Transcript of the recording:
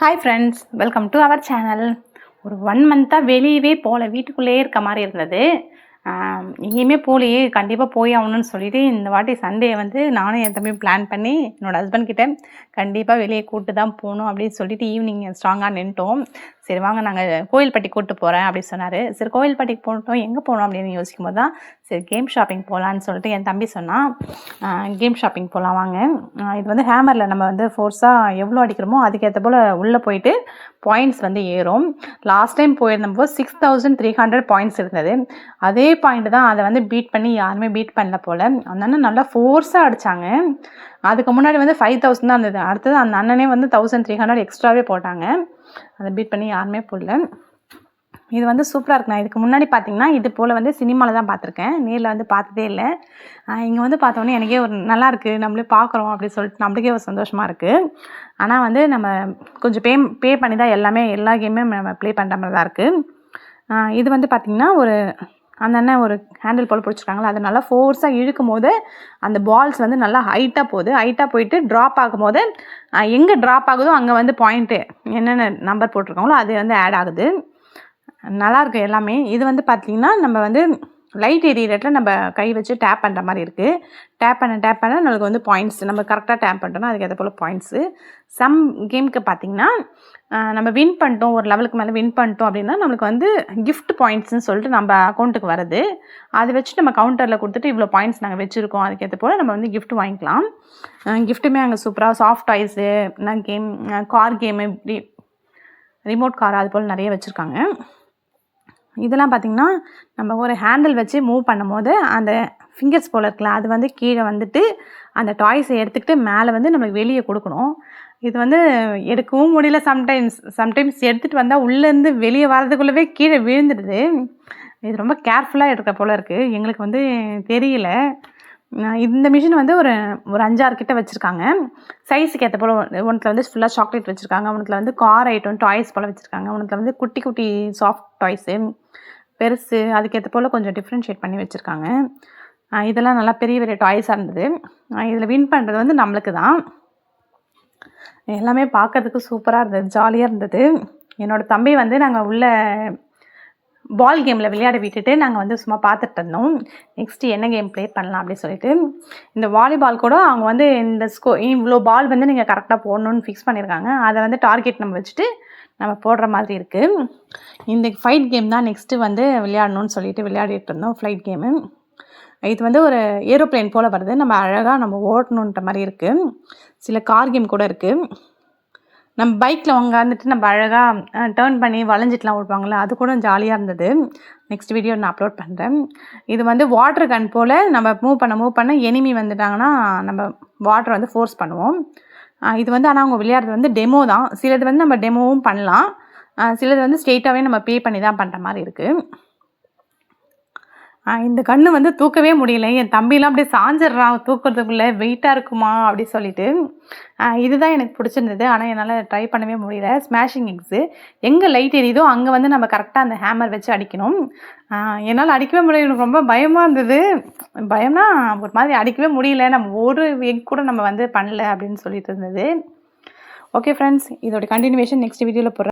Hi friends, welcome to our channel. ஒரு 1 மந்த்தாக வெளியவே போகல, வீட்டுக்குள்ளேயே இருக்க மாதிரி இருந்தது. எங்கேயுமே போகலையே, கண்டிப்பாக போய் ஆகணும்னு சொல்லிட்டு இந்த வாட்டி சண்டே வந்து நானும் என் தம்பியும் பிளான் பண்ணி என்னோடய ஹஸ்பண்ட் கிட்ட கண்டிப்பாக வெளியே கூப்பிட்டு தான் போகணும் அப்படின்னு சொல்லிட்டு ஈவினிங் ஸ்ட்ராங்காக நின்ட்டோம். சரி வாங்க, நாங்கள் கோயில்பட்டி கூப்பிட்டு போகிறேன் அப்படின்னு சொன்னார். சரி கோயில்பட்டிக்கு போட்டோம், எங்கே போகணும் அப்படின்னு யோசிக்கும் போது தான் சரி கேம் ஷாப்பிங் போகலான்னு சொல்லிட்டு என் தம்பி சொன்னான். கேம் ஷாப்பிங் போகலாம் வாங்க. இது வந்து ஹேமரில் நம்ம வந்து ஃபோர்ஸாக எவ்வளோ அடிக்கிறோமோ அதுக்கேற்ற போல் உள்ளே போயிட்டு பாயிண்ட்ஸ் வந்து ஏறும். லாஸ்ட் டைம் போயிருந்தப்போ 6300 பாயிண்ட்ஸ் இருந்தது. அதே பாயிண்ட் தான், அதை வந்து பீட் பண்ணி யாருமே பீட் பண்ணல போல். அந்த அண்ணன் நல்லா ஃபோர்ஸாக அடித்தாங்க. அதுக்கு முன்னாடி வந்து 5000 தான் இருந்தது. அடுத்தது அந்த அண்ணனே வந்து 1300 எக்ஸ்ட்ராவே போட்டாங்க. அதை பீட் பண்ணி யாருமே போடல. இது வந்து சூப்பராக இருக்குண்ணா. இதுக்கு முன்னாடி பார்த்தீங்கன்னா இது போல் வந்து சினிமாவில் தான் பார்த்துருக்கேன், நேரில் வந்து பார்த்ததே இல்லை. இங்கே வந்து பார்த்தோன்னே எனக்கே ஒரு நல்லாயிருக்கு, நம்மளே பார்க்குறோம் அப்படின்னு சொல்லிட்டு நம்மளுக்கே ஒரு சந்தோஷமாக இருக்குது. ஆனால் வந்து நம்ம கொஞ்சம் பே பண்ணி தான் எல்லா கேமுமே நம்ம ப்ளே பண்ணுற மாதிரி தான் இருக்குது. இது வந்து பார்த்திங்கன்னா அந்த அண்ணன் ஒரு ஹேண்டில் போல் பிடிச்சிருக்காங்களா, அது நல்லா ஃபோர்ஸாக இழுக்கும் போது அந்த பால்ஸ் வந்து நல்லா ஹைட்டாக போயிட்டு ட்ராப் ஆகும்போது எங்கே ட்ராப் ஆகுதோ அங்கே வந்து பாயிண்ட்டு என்னென்ன நம்பர் போட்டிருக்காங்களோ அது வந்து ஆட் ஆகுது. நல்லாயிருக்கு எல்லாமே. இது வந்து பார்த்திங்கன்னா நம்ம வந்து லைட் எரியறதுல நம்ம கை வச்சு டேப் பண்ணுற மாதிரி இருக்குது. டேப் பண்ண நம்மளுக்கு வந்து பாயிண்ட்ஸ், நம்ம கரெக்டாக டேப் பண்ணிட்டோம்னா அதுக்கேற்ற போல் பாயிண்ட்ஸு. சம் கேமுக்கு பார்த்திங்கன்னா நம்ம வின் பண்ணிட்டோம், ஒரு லெவலுக்கு மேலே வின் பண்ணிட்டோம் அப்படின்னா நம்மளுக்கு வந்து கிஃப்ட் பாயிண்ட்ஸ்னு சொல்லிட்டு நம்ம அக்கௌண்ட்டுக்கு வருது. அதை வச்சு நம்ம கவுண்டரில் கொடுத்துட்டு இவ்வளோ பாயிண்ட்ஸ் நாங்கள் வச்சுருக்கோம், அதுக்கேற்ற போல் நம்ம வந்து கிஃப்ட் வாங்கிக்கலாம். கிஃப்ட்டுமே அங்கே சூப்பராக soft toys, game, car game, இப்படி ரிமோட் கார் அது போல் நிறைய வச்சுருக்காங்க. இதெல்லாம் பார்த்திங்கன்னா நம்ம ஒரு ஹேண்டில் வச்சு மூவ் பண்ணும் போது அந்த ஃபிங்கர்ஸ் போல் இருக்குல்ல, அது வந்து கீழே வந்துட்டு அந்த டாய்ஸை எடுத்துக்கிட்டு மேலே வந்து நம்மளுக்கு வெளியே கொடுக்கணும். இது வந்து எடுக்கவும் முடியல, சம்டைம்ஸ் எடுத்துகிட்டு வந்தால் உள்ளேருந்து வெளியே வரதுக்குள்ளவே கீழே விழுந்துடுது. இது ரொம்ப கேர்ஃபுல்லாக எடுக்கிற போல் இருக்குது. எங்களுக்கு வந்து தெரியல. இந்த மிஷின் வந்து ஒரு 5-6 கிட்ட வச்சுருக்காங்க. சைஸுக்கு ஏற்ற போல் ஒன்றில் வந்து ஃபுல்லாக சாக்லேட் வச்சுருக்காங்க, ஒன்றில் வந்து கார் ஐட்டம் டாய்ஸ் போல் வச்சுருக்காங்க, ஒன்றில் வந்து குட்டி குட்டி சாஃப்ட் டாய்ஸு, பெருசு, அதுக்கேற்ற போல் கொஞ்சம் டிஃப்ரென்ஷியேட் பண்ணி வச்சுருக்காங்க. இதெல்லாம் நல்லா பெரிய பெரிய டாய்ஸாக இருந்தது. இதில் வின் பண்ணுறது வந்து நம்மளுக்கு தான். எல்லாமே பார்க்கறதுக்கு சூப்பராக இருந்தது, ஜாலியாக இருந்தது. என்னோடய தம்பி வந்து நாங்கள் உள்ள பால் கேமில் விளையாட விட்டுட்டு நாங்கள் வந்து சும்மா பார்த்துட்டு இருந்தோம். நெக்ஸ்ட்டு என்ன கேம் ப்ளே பண்ணலாம் அப்படின்னு சொல்லிட்டு. இந்த வாலிபால் கூட அவங்க வந்து இந்த இவ்வளோ பால் வந்து நீங்கள் கரெக்டாக போடணுன்னு ஃபிக்ஸ் பண்ணியிருக்காங்க. அதை வந்து டார்கெட் நம்ம வச்சுட்டு நம்ம போடுற மாதிரி இருக்குது. இந்த ஃபைட் கேம் தான் நெக்ஸ்ட்டு வந்து விளையாடணும்னு சொல்லிட்டு விளையாடிட்டு இருந்தோம், ஃப்ளைட் கேமு. இது வந்து ஒரு ஏரோப்ளேன் போல் வருது, நம்ம அழகாக நம்ம ஓட்டணுன்ற மாதிரி இருக்குது. சில கார் கேம் கூட இருக்குது. நம்ம பைக்கில் உட்காந்துட்டு நம்ம அழகாக டேர்ன் பண்ணி வளைஞ்சிட்டுலாம் ஓடுவாங்களே, அது கூட ஜாலியாக இருந்தது. நெக்ஸ்ட் வீடியோ நான் அப்லோட் பண்ணுறேன். இது வந்து வாட்டர் கன் போல் நம்ம மூவ் பண்ண எனிமி வந்துட்டாங்கன்னா நம்ம வாட்டர் வந்து ஃபோர்ஸ் பண்ணுவோம். இது வந்து ஆனால் அவங்க விளையாடுறது வந்து டெமோ தான். சிலது வந்து நம்ம டெமோவும் பண்ணலாம், சிலது வந்து ஸ்ட்ரெயிட்டாகவே நம்ம பே பண்ணி தான் பண்ணுற மாதிரி இருக்குது. இந்த கன்று வந்து தூக்கவே முடியல. என் தம்பிலாம் அப்படியே சாஞ்சிட்றான் தூக்கிறதுக்குள்ளே, வெயிட்டாக இருக்குமா அப்படி சொல்லிட்டு. இதுதான் எனக்கு பிடிச்சிருந்தது, ஆனால் என்னால் ட்ரை பண்ணவே முடியல. ஸ்மாஷிங் எக்ஸு, எங்கே லைட் எரியுதோ அங்கே வந்து நம்ம கரெக்டாக அந்த ஹேமர் வச்சு அடிக்கணும். என்னால் அடிக்கவே முடியல, எனக்கு ரொம்ப பயமாக இருந்தது. பயம்னா ஒரு மாதிரி அடிக்கவே முடியல, நம்ம ஒரு எக் கூட நம்ம வந்து பண்ணல அப்படின்னு சொல்லிட்டு இருந்தது. ஓகே ஃப்ரெண்ட்ஸ், இதோட கண்டினியூவேஷன் நெக்ஸ்ட் வீடியோவில் போடுறேன்.